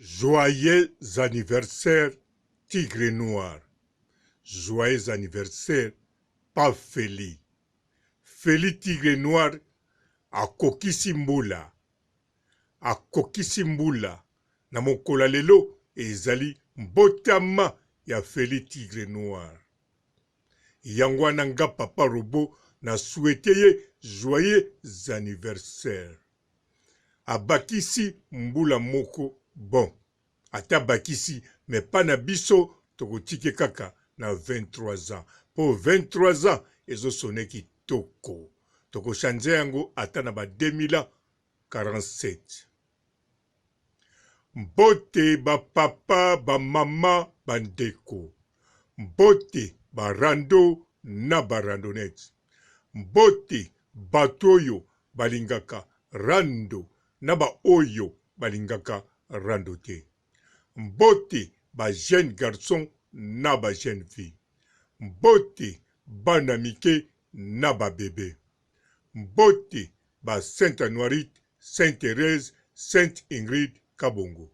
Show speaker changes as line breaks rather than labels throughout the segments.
Joyeux anniversaire, Tigre Noir. Joyeux anniversaire, pas Feli. Feli Tigre Noir, akokisi mbula. Akokisi mbula. Na mokola lelo, ezali mbotama ya Feli Tigre Noir. Yangwana nga papa Robo na souhaité joyeux anniversaire. Abakisi mbula moko bon. Ata bakisi, mais pas na biso tokotike kaka na 23 ans. Pour 23 ans, ezo sonne ki toko. Toko chanze yango ata na ba 2047. Mbote ba papa, ba mama, ba ndeko. Mbote ba rando na ba randonnette. Mbote batoyo balingaka rando na ba oyo balingaka rando te. Mbote ba jeune garçon na ba jeune fille. Mbote bana mike na ba bébé. Mbote ba Sainte Anoirite, Sainte Thérèse, Sainte Ingrid Kabongo.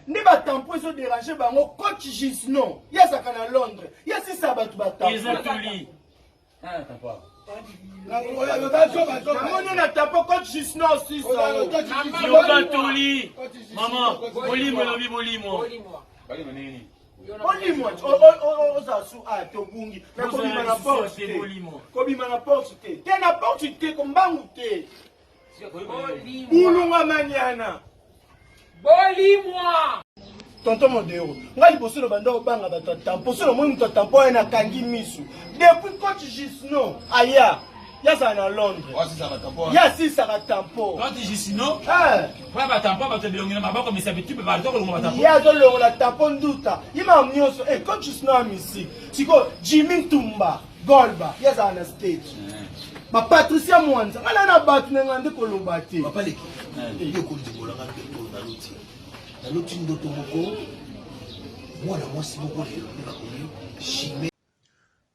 Ne ba tampo so déranger bango coach Gisnon. Ya saka na Londres. Ya si ça ba tu ba tampo.
Exactly. Ah, tampo.
On a tapé coach Gisnon aussi ça.
Yokatoli. Maman, bolimo lobi bolimo. Bolimo nini?
Bolimo. Oza su a to bungi. Na kobima na porte. Kobima na porte. Te na porte te kombangu te. Bulunga manyana.
Bolimo.
Tonton Modero, nga liboso lo banda obanga bato tampo, so lo moni to tampo na kangi misu. Depuis coach Gisnon, aya, ya sa na Londres.
Oh, si ça va tampo.
Ya si ça va tampo.
Coach Gisnon?
Ah,
ouais ba tampo ba te bilongina mabako mais ça veut tu peux pas donc ba tampo.
ya zo lo la tampo nduta. Yima mnyoso, coach Gisnon amisi. Siko Jimmy Tumba, Golba, ya sa na stage. Ba Patricia Mwanza, ngala na batu ngande kolomba te.
Papa leki. Yo ko ndibola ka peto na loti. Na loti ndoto moko. Mwana mwasi moko lelo na komi chimé.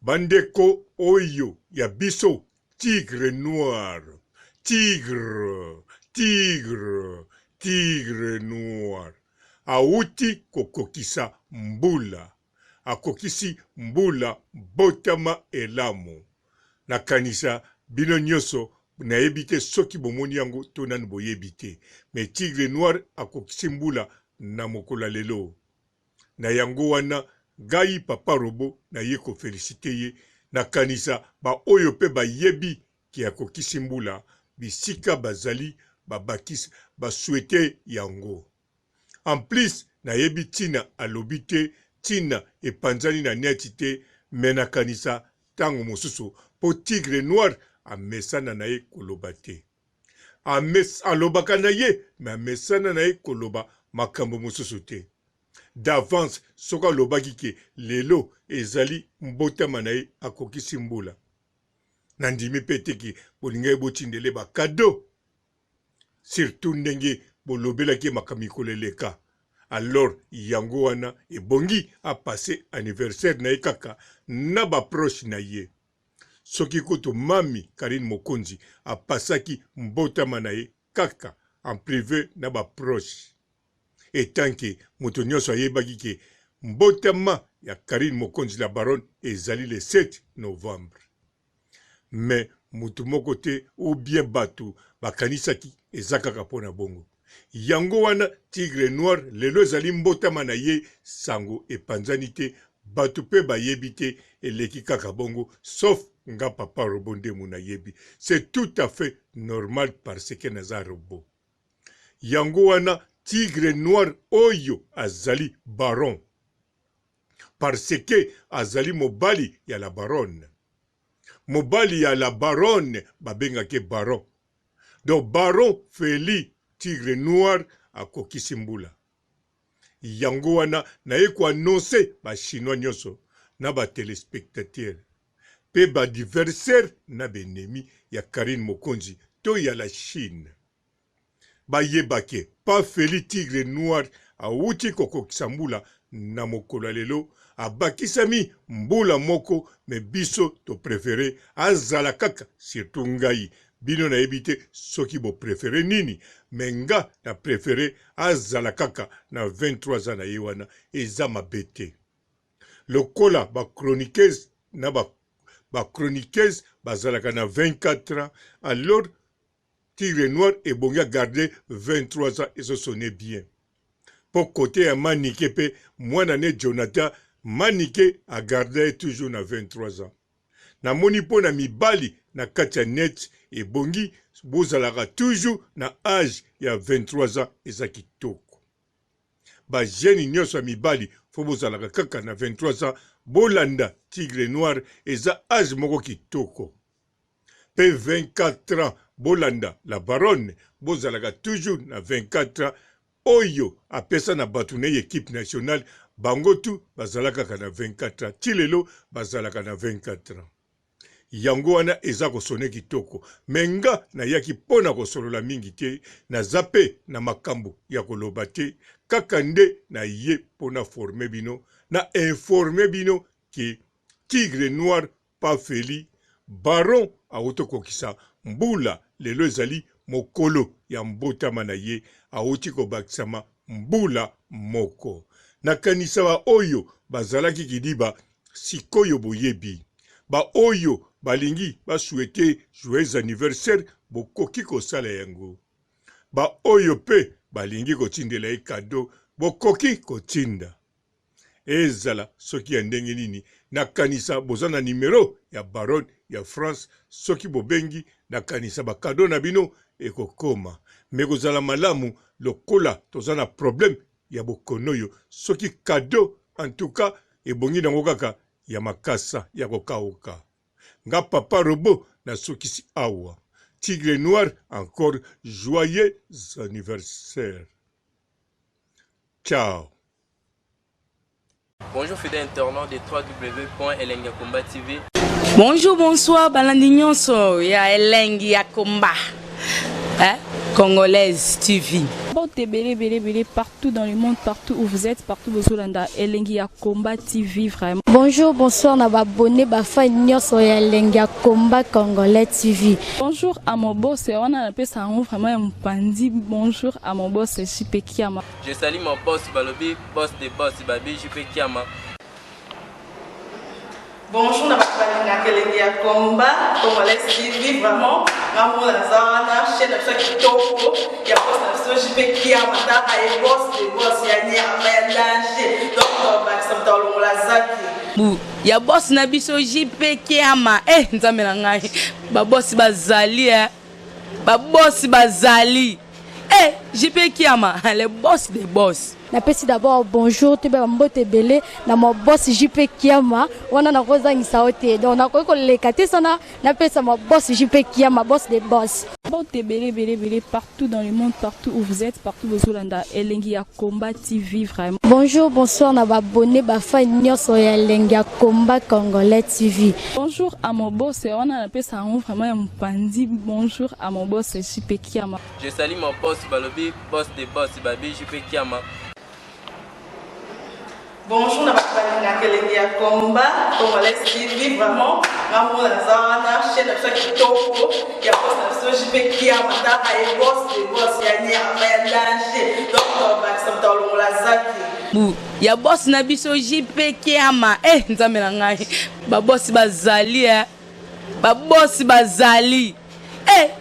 Bandeko oyo ya biso Tigre Noir. Tigre, tigre, tigre noir. Auti kokokisa mbula. Akokisi mbula botama elamo. Nakanisa bino nyoso na ebite soki bomoni yango to nanu boyebite. Mais Tigre Noir akokisi mbula na mokola lelo. Na yango wana gai papa Robo na ye ko félicité ye na kanisa ba oyo pe ba yebi ki akokisi mbula bisika bazali babakis ba souhaité yango. En plus na yebi tina alobite tina epanzani na netite mena kanisa tango mosusu po Tigre Noir amesana na ye koloba te. Alobaka na ye me amesana na ye koloba makambo mosusu te. D'avance soka lobaki ke lelo ezali mbotama na ye akokisi mbula. Nandimi pete ki bolinga botindele ba kado. Surtout ndenge bolobelaki makamikolo leka. Alors yango wana ebongi a passé anniversaire na ye kaka na ba proche na ye. Soki koto mami Karine Mokonzi a pasaki mbotama na ye kaka en privé na ba proche. Etant que moto nyonso ayebaki ke mbotama ya Karine Mokonzi la baronne ezali le 7 novembre. Mais moto moko te ou bien batu bakanisaki ezakaka pona bongo. Yango wana Tigre Noir lelo ezali mbotama na ye sango epanzani te batu pe bayebi te eleki kaka bongo sauf nga papa Robo nde muna yebi. C'est tout à fait normal parce que naza Robo. Yango wana Tigre Noir oyo azali baron. Parce que azali mobali ya la baronne. Mobali ya la baronne babenga ke baron. Donc baron Feli Tigre Noir akokisi mbula. Yango wana na ye ko annoncer ba chinois nyonso na ba téléspectateurs. Pe ba adversaire na benemi ya Karine Mokonzi to ya la Chine. Bayebake pa Feli Tigre Noir awuti kokokisa mbula na mokolo lelo abakisami mbula moko me biso to préféré azala kaka surtout ngai bino na ebite soki bo préféré nini menga na préféré azala kaka na 23 ans na yewana eza mabete lokola ba chroniqueuse na ba chroniqueuse bazalaka na 24 ans alors Tigre Noir et bonga garder 23 ans et se sonner bien pour côté à Manike pe moi nané Jonathan Manike a gardé toujours na 23 ans na monipo na mibali na katia net et bongi bozalaka toujours na âge ya 23 ans eza kitoko ba jeune nyonso ya mibali fo bozalaka kaka na 23 ans bolanda Tigre Noir eza âge moko kitoko pe 24 ans bolanda la baronne bozalaka toujours na 24 ans oyo apesa na batune équipe nationale bango tu bazalaka na 24 ans tilelo bazalaka na 24 ans yango wana eza kosone kitoko menga na yaki pona kosolola mingi te na zape na makambo ya koloba te kaka nde na ye pona forme bino na informe bino ki Tigre Noir pa feli baron auto kokisa mbula lelo ezali mokolo ya mbotama na ye auti kobakisama mbula moko nakanisa ba oyo bazalaki kidiba sikoyo boyebi ba oyo balingi ba souhaiter joyeux anniversaire bokoki kosala yango ba oyo pe balingi kotindela e cadeau bokoki kotinda ezala soki ya ndenge nini nakanisa bozana numero ya baron ya France soki bobengi nakanisa ba cadeau na bino ekokoma me kozala malamu lokola tozana problème ya bokonoyo soki cadeau en tout cas ebongi nango kaka ya makasa ya kokaoka nga papa robot na sokisi awa Tigre Noir encore joyeux anniversaire ciao.
Bonjour fidèles internautes de www.elengiakomba TV.
Bonjour, bonsoir, balandi nyonso ya Elengi ya Komba. Congolaise TV.
Bon, belé partout dans le monde, partout où vous êtes, partout où vous êtes, Elengi ya Komba TV vraiment.
Bonjour, bonsoir, na abonné ba fan nyonso ya Elengi ya Komba Congolais TV.
Bonjour à mon boss, on a appelé ça vraiment un pandi. Bonjour à mon boss, JP Kiama.
Je salue mon boss Balobi, boss des boss Babi, JP Kiama.
Bonjour, na Elengi ya Komba Congolais TV vraiment. Ngamo na zana chaîne ça kitoko ya boss na JP Kiama ta ay boss des boss ya ni ya danger. Donc ba samta longola zaki. Ya boss na biso JP Kiama nzambe na ngai ba boss bazali ba boss bazali JP Kiama le boss des boss.
Napesi d'abord bonjour te ba mbote belé na mo boss JP Kiama wana na kozangisa ote donc na ko lekate sana napesa mo boss JP Kiama boss des boss.
Bon, belé partout dans le monde, partout où vous êtes, partout où vous êtes, Elengi ya Komba TV vraiment.
Bonjour, bonsoir, na abonné ba fan nyonso ya Elengi ya Komba Congolais TV.
Bonjour à mon boss, on a appelé ça vraiment un pandi. Bonjour à mon boss JP Kiama.
Je salue mon boss Balobi, boss des boss Babi, JP Kiama.
Bonjour, na Elengi ya Komba Congolais TV vraiment. Ngamo na zana chaîne ça kitoko ya boss na JP Kiama ta ay boss des boss ya ni ya danger. Donc ba samta longola zaki. Ya boss na biso JP Kiama nzambe na ngai ba boss bazali ba boss bazali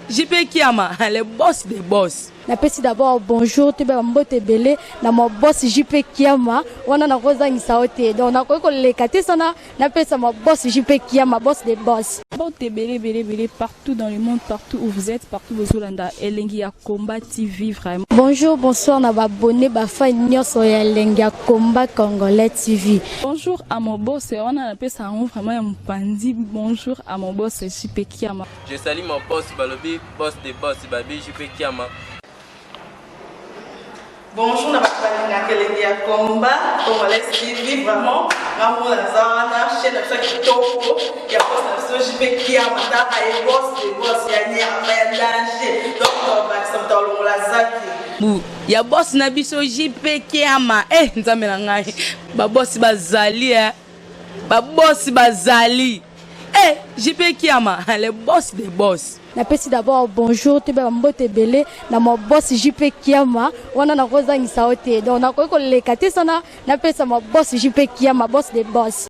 JP Kiama le boss des boss.
Napesi d'abord bonjour te ba mbote belé na mo boss JP Kiama wana na kozangisa ote donc na ko lekate sana napesa mo boss JP Kiama boss des boss.
Bon, belé partout dans le monde, partout où vous êtes, partout où vous êtes, Elengi ya Komba TV vraiment.
Bonjour, bonsoir, na abonné ba fan nyonso ya Elengi ya Komba Congolais TV.
Bonjour à mon boss, on a appelé ça vraiment un pandi. Bonjour à mon boss JP Kiama.
Je salue mon boss Balobi, boss des boss Babi, JP Kiama.
Bonjour, na Elengi ya Komba Congolais TV vraiment. Ngamo na zana chaîne ça kitoko ya boss na JP Kiama ta ay boss des boss ya ni ya danger. Donc ba samta longola zaki. Ya boss na biso JP Kiama nzambe na ngai ba boss bazali ba boss bazali JP Kiama, le boss des boss.
Napesi d'abord bonjour te ba mbote belé na mo boss JP Kiama wana na kozangisa ote donc na ko lekate sana napesa mo boss JP Kiama boss des boss.